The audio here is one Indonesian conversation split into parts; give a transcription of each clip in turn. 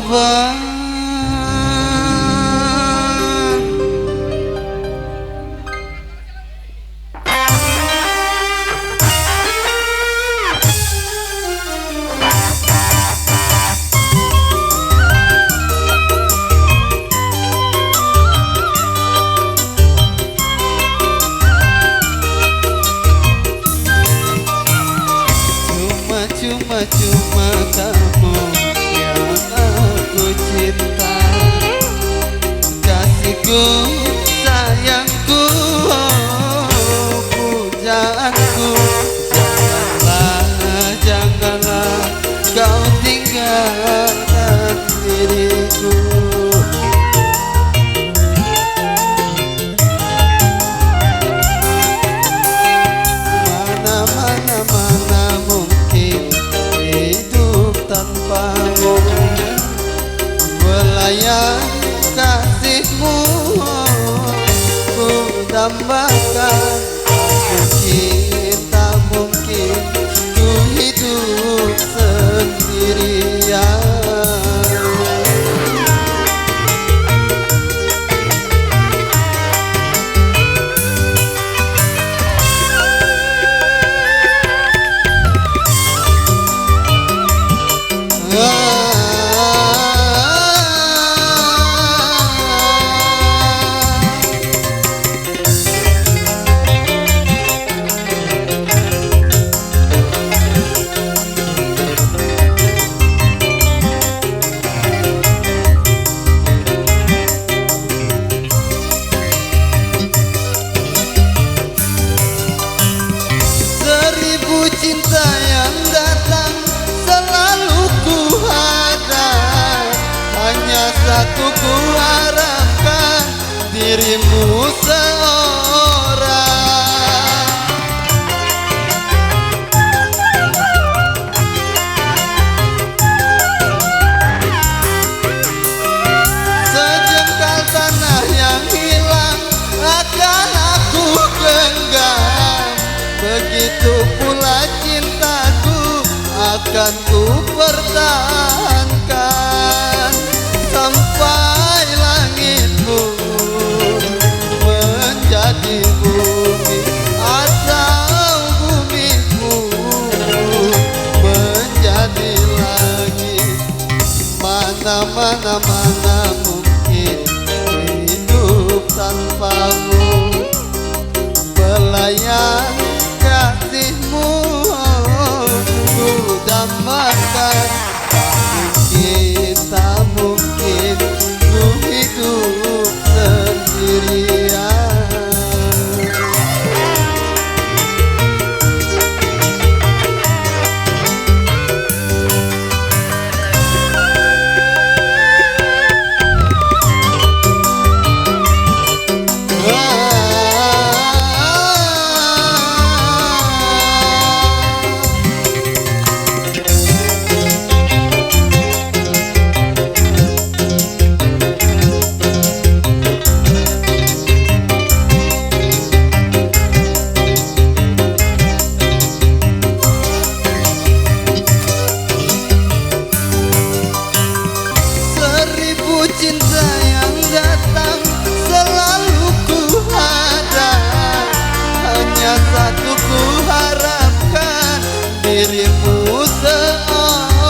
Toba. Cuma kamu yang aku cinta, kasihku, sayangku, pujaanku. Janganlah kau tinggalkan diriku. Mana mungkin hidup tanpamu, belayan kasihmu ku dambakan. Tak mungkin ku hidup sendirian. Cinta yang datang selalu ku hadap, hanya satu ku harapkan, dirimu seorang. Sejengkal tanah yang hilang akan aku genggam, begitu pula cintaku akan ku pertahankan sampai langit pun menjadi bumi, atau bumi pun menjadi langit. Mana mungkin hidup tanpamu, belayan kasihmu ku dambakan. Tak mungkin ku hidup sendirian. Cinta yang datang selalu ku hadap, hanya satu ku harapkan, dirimu seorang.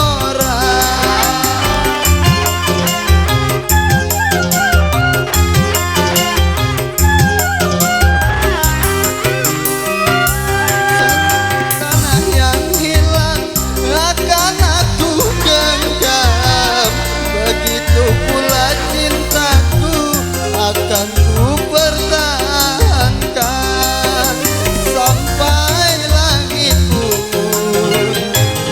Tanah yang hilang akan aku genggam, begitu pula cintaku akan ku pertahankan sampai langit pun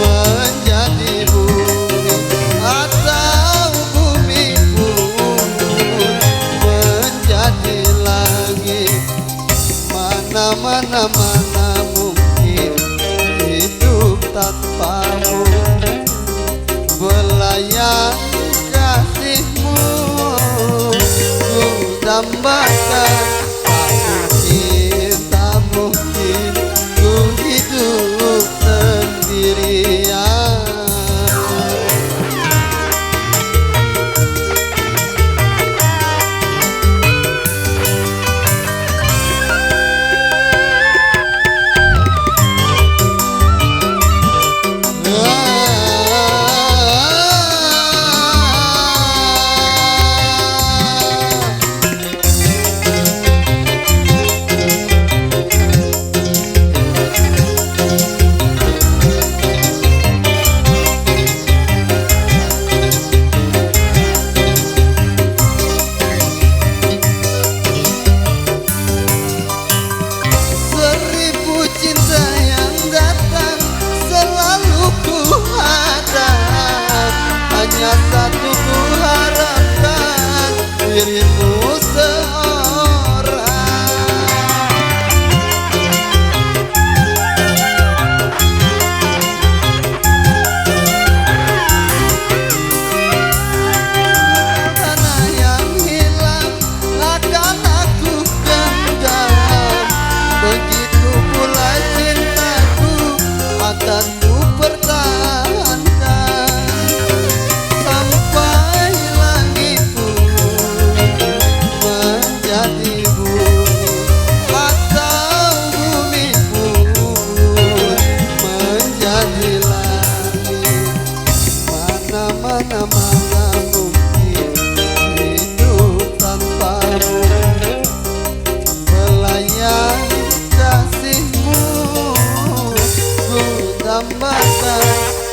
menjadi bumi, atau bumi pun menjadi langit. Mana mungkin hidup tanpamu, belayan kasihmu ku dambakan. Tak mungkin ku hidup sendirian. hanya satu ku harapkan, dirimu seorang. Tanah yang hilang akan aku genggam, begitu pula cintaku akan ku pertahankan sampai langit pun menjadi bumi atau bumi pun menjadi langit. Mana mungkin hidup tanpamu, pelayan kasihmu ku dambakan.